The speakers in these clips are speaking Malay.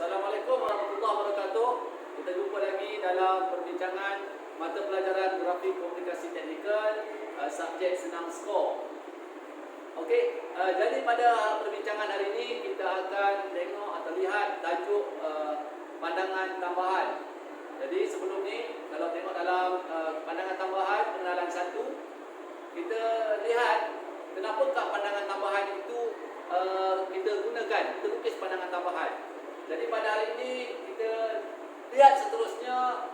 Assalamualaikum warahmatullahi wabarakatuh. Kita jumpa lagi dalam perbincangan mata pelajaran grafik komunikasi teknikal, subjek senang skor. Okey, jadi pada perbincangan hari ini kita akan tengok atau lihat tajuk pandangan tambahan. Jadi sebelum ni kalau tengok dalam pandangan tambahan pengenalan satu, kita lihat kenapakah pandangan tambahan itu kita gunakan, kita lukis pandangan tambahan. Jadi pada hari ini kita lihat seterusnya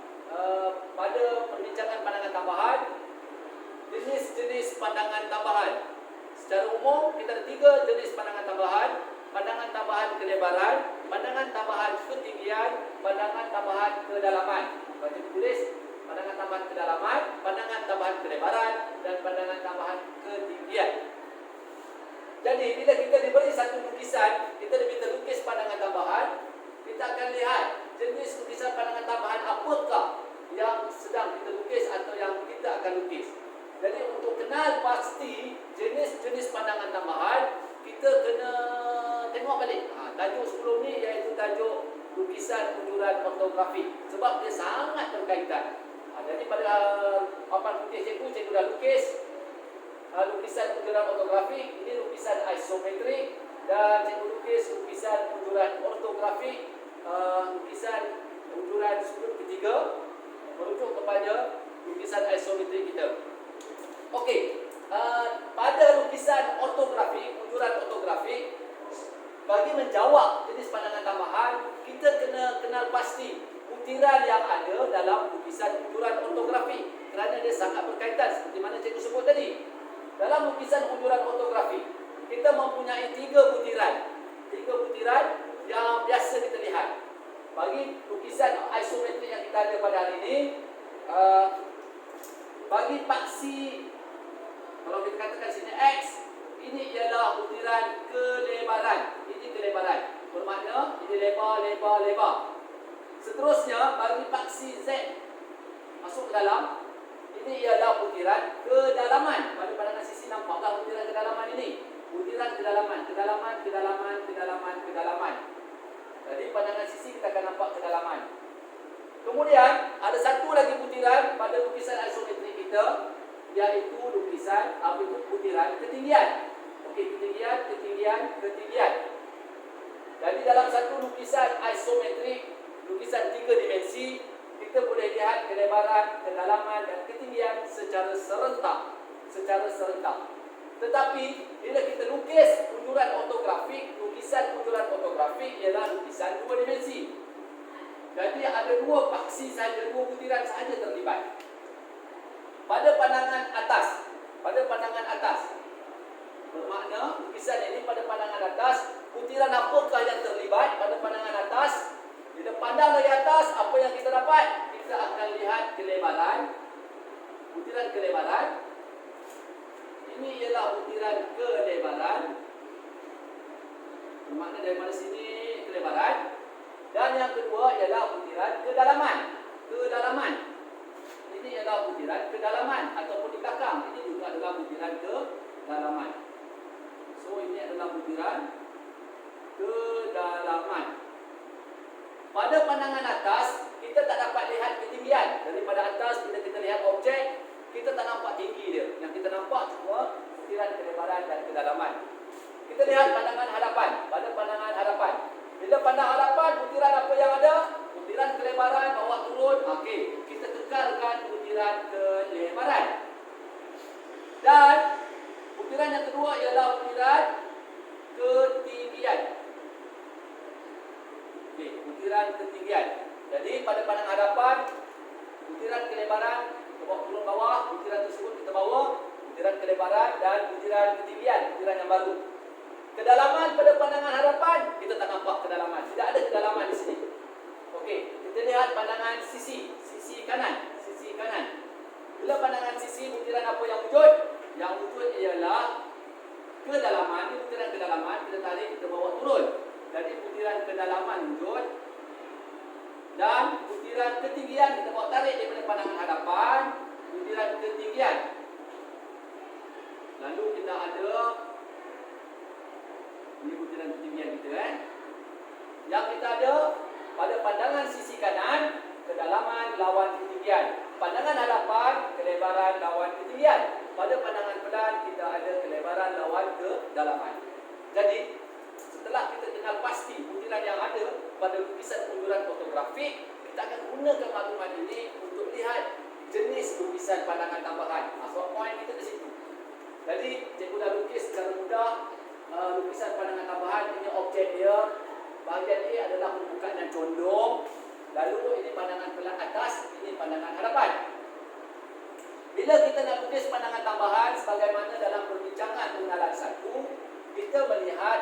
pada perbincangan pandangan tambahan, jenis-jenis pandangan tambahan. Secara umum kita ada 3 jenis pandangan tambahan: pandangan tambahan kelebaran, pandangan tambahan ketinggian, pandangan tambahan kedalaman. Kalau kita tulis pandangan tambahan kedalaman, pandangan tambahan kelebaran, dan pandangan tambahan ketinggian. Jadi bila kita diberi satu lukisan, kita diminta lukis pandangan tambahan, kita akan lihat jenis lukisan pandangan tambahan apakah yang sedang kita lukis atau yang kita akan lukis. Jadi untuk kenal pasti jenis-jenis pandangan tambahan, kita kena tengok balik tajuk sebelum ni, iaitu tajuk lukisan unjuran ortografi, sebab dia sangat berkaitan. Jadi pada papan putih cikgu dah lukis lukisan unjuran ortografi. Ini lukisan isometrik, dan cikgu lukis lukisan unjuran ortografi, lukisan unjuran sudut ketiga merujuk kepada lukisan isometrik kita. Okey, pada lukisan ortografi, unjuran ortografi, bagi menjawab jenis pandangan tambahan, kita kena kenal pasti butiran yang ada dalam lukisan unjuran ortografi, kerana dia sangat berkaitan seperti mana cikgu sebut tadi. Dalam lukisan unjuran ortografi, kita mempunyai 3 butiran. 3 butiran yang biasa kita lihat. Bagi lukisan isometrik yang kita ada pada hari ini, bagi paksi, kalau kita katakan sini X, ini ialah butiran kelebaran. Ini kelebaran, bermakna ini lebar, lebar, lebar. Seterusnya, bagi paksi Z masuk ke dalam, ini ialah butiran kedalaman. Pada pandangan sisi nampaklah butiran kedalaman ini. Butiran kedalaman, kedalaman, kedalaman, kedalaman, kedalaman. Jadi pandangan sisi kita akan nampak kedalaman. Kemudian ada satu lagi butiran pada lukisan isometrik kita, iaitu lukisan butiran ketinggian. Okey, ketinggian, ketinggian, ketinggian. Jadi dalam satu lukisan isometrik, lukisan 3 dimensi, kita boleh lihat kelebaran, kedalaman dan ketinggian secara serentak. Tetapi bila kita lukis unjuran ortografik, lukisan unjuran ortografik ialah lukisan 2 dimensi. Jadi ada 2 paksi sahaja, 2 butiran sahaja terlibat. Pada pandangan atas, bermakna lukisan ini pada pandangan atas, butiran apakah yang terlibat pada pandangan atas? Bila pandang dari atas, apa yang kita dapat? Kita akan lihat kelebaran, butiran kelebaran. Ini ialah butiran kelebaran, bermakna dari mana sini kelebaran. Dan yang kedua ialah butiran kedalaman. Ini ialah butiran kedalaman, ataupun di belakang ini juga adalah butiran kedalaman. So ini adalah butiran kedalaman. Pada pandangan atas, kita tak dapat lihat ketinggian. Daripada atas, bila kita lihat objek, kita tak nampak tinggi dia. Yang kita nampak cuma butiran kelebaran dan kedalaman. Kita lihat pandangan hadapan. Pada pandangan hadapan, bila pandang hadapan, butiran apa yang ada? Butiran kelebaran, bawa turun. Okey, kita kekalkan butiran kelebaran. Dan butiran yang kedua ialah butiran ketinggian. Okey, butiran ketinggian. Jadi pada pandang hadapan, butiran kelebaran kita bawa turun bawah, butiran tersebut kita bawa, butiran kelebaran dan butiran ketinggian, butiran yang baru. Kedalaman pada pandangan hadapan, kita tak nampak kedalaman. Tidak ada kedalaman di sini. Okey, kita lihat pandangan sisi kanan. Bila pandangan sisi, butiran apa yang wujud? Yang wujud ialah kedalaman. Ini butiran kedalaman, kita tarik, kita bawa turun. Jadi butiran kedalaman wujud. Dan butiran ketinggian kita bawa tarik daripada pandangan hadapan, butiran ketinggian. Lalu kita ada ini butiran ketinggian kita Yang kita ada pada pandangan sisi kanan, kedalaman lawan ketinggian. Pandangan hadapan, kelebaran lawan ketinggian. Pada pandangan pelan, kita ada kelebaran lawan kedalaman. Jadi, setelah kita kenal pasti butiran yang ada pada lukisan unduran fotografik, kita akan gunakan maklumat ini untuk lihat jenis lukisan pandangan tambahan. Sebab poin kita di situ. Jadi, cikgu dah lukis secara mudah lukisan pandangan tambahan. Ini objek dia. Bahagian A adalah pembukaan dan condong. Lalu ini pandangan pelan atas, ini pandangan hadapan. Bila kita nak lukis pandangan tambahan sebagaimana dalam perbincangan pengenalan 1, kita melihat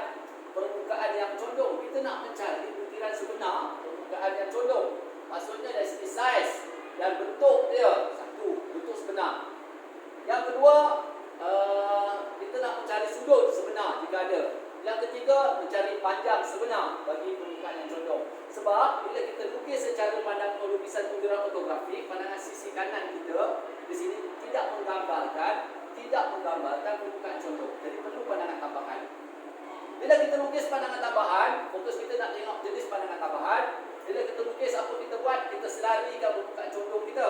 permukaan yang condong. Kita nak mencari butiran sebenar permukaan yang condong. Maksudnya dari segi saiz dan bentuk dia. Satu, bentuk sebenar. Yang kedua, kita nak mencari sudut sebenar jika ada. Yang ketiga, mencari panjang sebenar bagi permukaan yang condong. Sebab bila kita lukis secara pandangan lukisan unduran fotografik, pandangan sisi kanan kita di sini tidak menggambarkan permukaan condong. Jadi perlu pandangan tambahan. Bila kita lukis pandangan tambahan, fokus kita nak tengok jenis pandangan tambahan. Bila kita lukis, apa kita buat? Kita selarikan permukaan condong kita.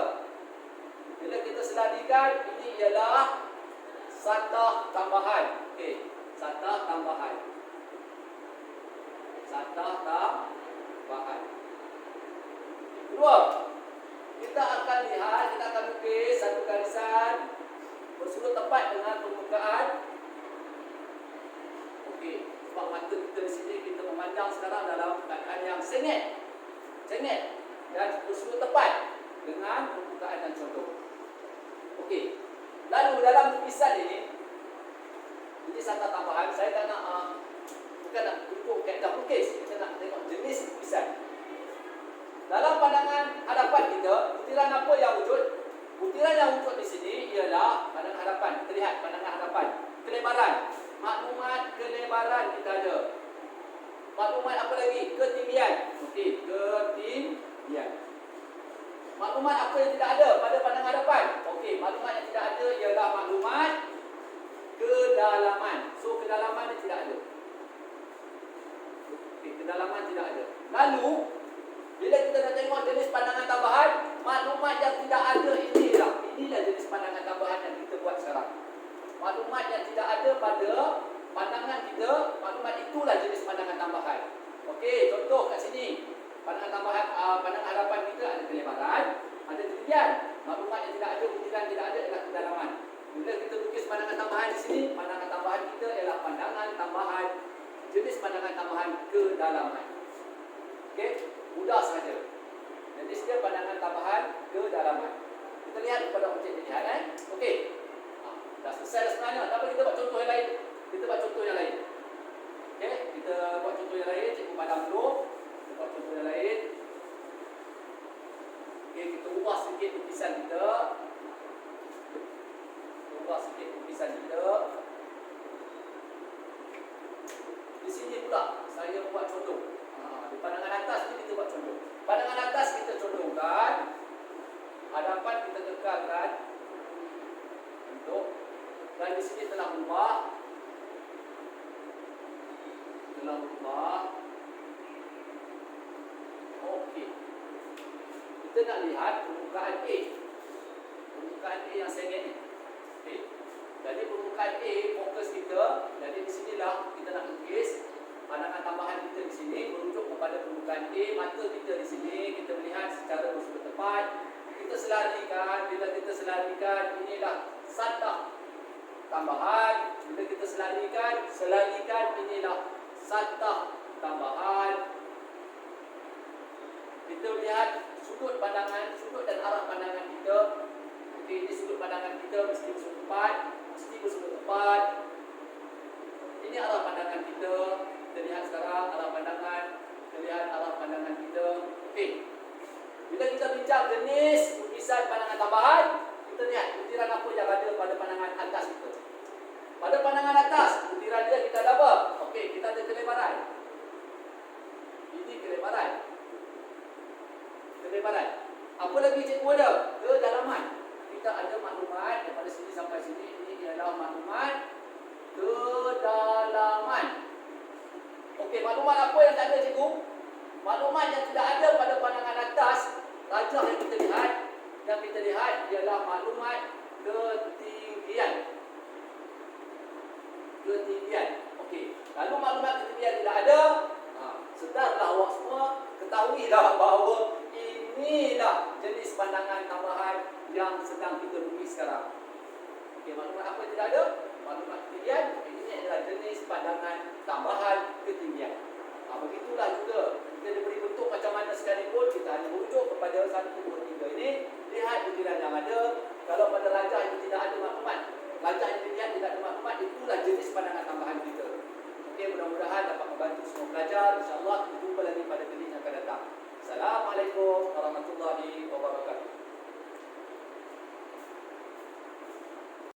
Bila kita selarikan, ini ialah satah tambahan. Okey, satah tambahan. Satah tambahan. Kedua, kita akan lihat, kita akan lukis satu garisan bersudut tepat dengan permukaan. Okey, sebab mata kita di sini kita memandang sekarang dalam keadaan yang sengit dan bersudut tepat dengan permukaan yang condong. Okey, lalu dalam lukisan ini satah tambahan. Saya tak nak bukan nak tunjuk kaedah lukis, kita nak tengok jenis lukisan. Dalam pandangan hadapan kita, butiran apa yang wujud? Butiran yang wujud di sini ialah pandangan hadapan. Kita lihat pandangan hadapan. Kelebaran. Maklumat kelebaran kita ada. Maklumat apa lagi? Ketinggian. Okey, ketinggian. Maklumat apa yang tidak ada pada pandangan hadapan? Okey, maklumat yang tidak ada ialah maklumat kedalaman. So, kedalaman ni tidak ada. Okey, kedalaman tidak ada. Lalu, bila kita nak tengok jenis pandangan tambahan, maklumat yang tidak ada inilah jenis pandangan tambahan yang kita buat sekarang. Maklumat yang tidak ada pada pandangan kita, maklumat itulah jenis pandangan tambahan. Okey, contoh kat sini. Pandangan tambahan, pandangan hadapan kita ada kelebaran, ada ketinggian. Maklumat yang tidak ada, butiran tidak ada adalah kedalaman. Bila kita lukis pandangan tambahan di sini, pandangan tambahan kita ialah pandangan tambahan, jenis pandangan tambahan kedalaman. Okey, mudah saja. Jenis dia pandangan tambahan kedalaman. Kita lihat kepada objek dilihat. Okey, dah selesai dah sebenarnya. Tapi kita buat contoh yang lain. Okey, kita buat contoh yang lain. Cikgu padam dulu. Kita buat contoh yang lain. Okey, kita ubah sedikit lukisan kita. Di sini pula saya buat contoh. Di pandangan atas ni kita buat contoh. Pandangan atas kita condongkan, hadapan kita tekankan untuk, dan di sini telah berubah. Okey. Kita nak lihat permukaan A. Permukaan A yang sengit ni. Okey. Jadi permukaan A fokus kita. Jadi di sinilah kita nak lukis pandangan tambahan kita di sini merujuk kepada permukaan A. Mata kita di sini kita melihat secara bersudut tepat. Kita selarikan. Bila kita selarikan, inilah satah tambahan. Bila kita selarikan inilah satah tambahan. Kita lihat sudut pandangan, sudut dan arah pandangan kita. Okey, ini sudut pandangan kita mesti bersudut tepat. Ini arah pandangan kita. Kita lihat sekarang arah pandangan. Kita lihat arah pandangan kita. Okey. Bila kita bincang jenis lukisan pandangan tambahan, kita lihat butiran apa yang ada pada pandangan atas kita. Pada pandangan atas, butiran dia kita ada apa? Okey, kita ada kelebaran. Ini kelebaran. Apa lagi cikgu ada? Kedalaman. Kita ada maklumat daripada sini sampai sini. Ini ialah maklumat kedalaman. Okey, maklumat apa yang tak ada cikgu? maklumat yang tidak ada pada pandangan atas, rajah yang kita lihat ialah maklumat ketinggian. Okey. Lalu maklumat ketinggian tidak ada. Sedarlah awak semua, ketahuilah bahawa inilah jenis pandangan tambahan yang sedang kita lukis sekarang. Okey, maklumat apa yang tidak ada? Maklumat ketinggian. Ini adalah jenis pandangan tambahan ketinggian. Begitulah juga kita diberi bentuk macam mana sekalipun, kita hanya merujuk kepada 1, 2, 3 ini. Lihat butiran yang ada. Kalau pada rajah itu tidak ada maklumat, rajah yang dilihat tidak ada maklumat, itulah jenis pandangan tambahan kita. Okey, mudah-mudahan dapat membantu semua pelajar. InsyaAllah kita jumpa lagi pada kali yang akan datang. Assalamualaikum warahmatullahi wabarakatuh.